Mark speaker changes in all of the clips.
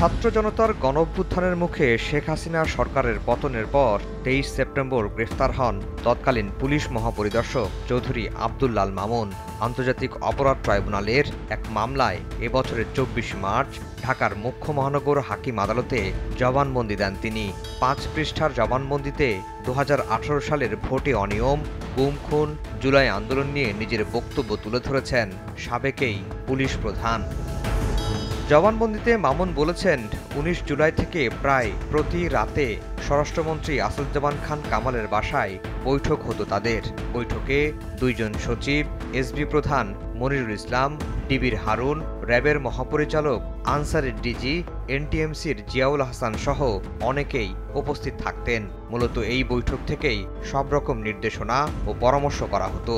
Speaker 1: ছাত্র জনতার গণঅভ্যুত্থানের মুখে শেখ হাসিনা সরকারের পতনের পর ২৩ সেপ্টেম্বর গ্রেফতার হন তৎকালীন পুলিশ মহাপরিদর্শক চৌধুরী আব্দুল্লাল মামুন। আন্তর্জাতিক অপরাধ ট্রাইব্যুনালের এক মামলায় এবছরের ২৪ মার্চ ঢাকার মুখ্য মহানগর হাকিম আদালতে জবানবন্দি দেন তিনি। ৫ পৃষ্ঠার জবানবন্দিতে ২০১৮ সালের ভোটে অনিয়ম, গুম খুন, জুলাই আন্দোলন নিয়ে নিজের বক্তব্য তুলে ধরেছেন সাবেক এই পুলিশ প্রধান। জবানবন্দিতে মামুন বলেছেন, ১৯ জুলাই থেকে প্রায় প্রতি রাতে স্বরাষ্ট্রমন্ত্রী আসাদুজ্জামান খান কামালের বাসায় বৈঠক হতো তাদের। বৈঠকে ২ জন সচিব, এসবি প্রধান মনিরুল ইসলাম, ডিবির হারুন, র্যাবের মহাপরিচালক আনসারের ডিজি, এনটিএমসির জিয়াউল হাসান সহ অনেকেই উপস্থিত থাকতেন। মূলত এই বৈঠক থেকেই সব রকম নির্দেশনা ও পরামর্শ করা হতো।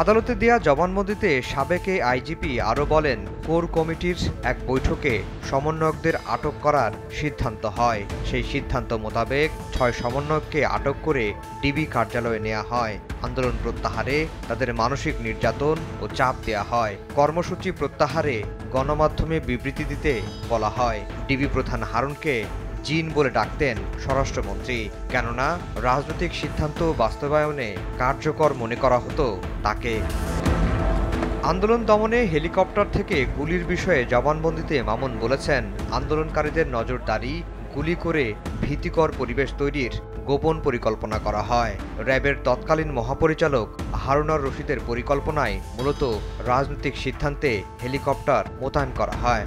Speaker 1: আদালতে দেয়া জবানবন্দিতে সাবেক আইজিপি আরও বলেন, কোর কমিটির এক বৈঠকে সমন্বয়কদের আটক করার সিদ্ধান্ত হয়। সেই সিদ্ধান্ত মোতাবেক ৬ সমন্বয়ককে আটক করে ডিবি কার্যালয়ে নেওয়া হয়। আন্দোলন প্রত্যাহারে তাদের মানসিক নির্যাতন ও চাপ দেয়া হয়। কর্মসূচি প্রত্যাহারে গণমাধ্যমে বিবৃতি দিতে বলা হয়। ডিবি প্রধান হারুনকে জিন বলে ডাকতেন স্বরাষ্ট্রমন্ত্রী, কেননা রাজনৈতিক সিদ্ধান্ত বাস্তবায়নে কার্যকর মনে করা হতো তাকে। আন্দোলন দমনে হেলিকপ্টার থেকে গুলির বিষয়ে জবানবন্দিতে মামুন বলেছেন, আন্দোলনকারীদের নজরদারি, গুলি করে ভীতিকর পরিবেশ তৈরির গোপন পরিকল্পনা করা হয়। র্যাবের তৎকালীন মহাপরিচালক হারুনার রশিদের পরিকল্পনায় মূলত রাজনৈতিক সিদ্ধান্তে হেলিকপ্টার মোতায়েন করা হয়।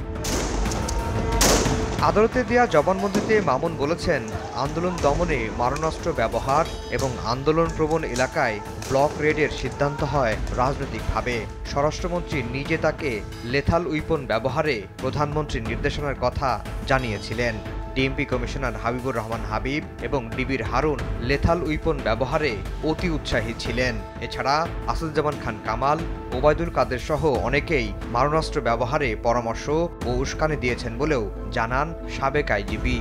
Speaker 1: আদালতে দেয়া জবানবন্দিতে মামুন বলেছেন, আন্দোলন দমনে মারণাস্ত্র ব্যবহার এবং আন্দোলনপ্রবণ এলাকায় ব্লক রেডের সিদ্ধান্ত হয় রাজনৈতিকভাবে। স্বরাষ্ট্রমন্ত্রী নিজে তাকে লেথাল উইপন ব্যবহারে প্রধানমন্ত্রীর নির্দেশনার কথা জানিয়েছিলেন। ডিএমপি কমিশনার হাবিবুর রহমান হাবিব এবং ডিবির হারুন লেথাল উইপন ব্যবহারে অতি উৎসাহী ছিলেন। এছাড়া আসাদুজ্জামান খান কামাল, ওবায়দুল কাদের সহ অনেকেই মারণাস্ত্র ব্যবহারে পরামর্শ ও উস্কানি দিয়েছেন বলেও জানান সাবেক আইজিপি।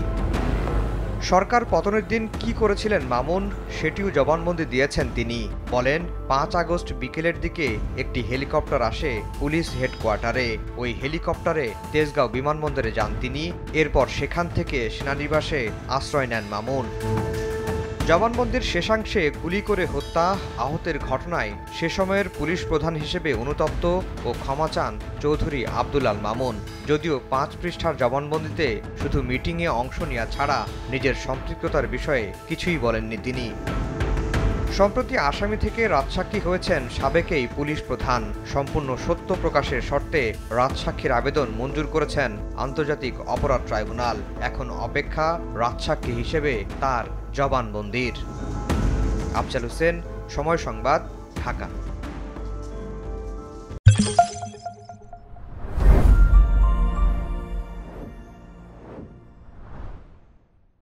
Speaker 1: সরকার পতনের দিন কি করেছিলেন মামুন, সেটিও জবানবন্দি দিয়েছেন তিনি। বলেন, ৫ আগস্ট বিকেলের দিকে একটি হেলিকপ্টার আসে পুলিশ হেডকোয়ার্টারে। ওই হেলিকপ্টারে তেজগাঁও বিমানবন্দরে যান তিনি। এরপর সেখান থেকে সেনানিবাসে আশ্রয় নেন মামুন। জবানবন্দির শেষাংশে গুলি করে হত্যা, আহতের ঘটনায় সে সময়ের পুলিশ প্রধান হিসেবে অনুতপ্ত ও ক্ষমা চান চৌধুরী আব্দুল্লাল মামুন। যদিও ৫ পৃষ্ঠার জবানবন্দিতে শুধু মিটিংয়ে অংশ নেওয়া ছাড়া নিজের সম্পৃক্ততার বিষয়ে কিছুই বলেননি তিনি। সম্প্রতি আসামি থেকে রাজসাক্ষী হয়েছেন সাবেক এই পুলিশ প্রধান। সম্পূর্ণ সত্য প্রকাশের শর্তে রাজসাক্ষীর আবেদন মঞ্জুর করেছেন আন্তর্জাতিক অপরাধ ট্রাইব্যুনাল। এখন অপেক্ষা রাজসাক্ষী হিসেবে তার জবানবন্দির। আফজাল হোসেন, সময় সংবাদ, ঢাকা।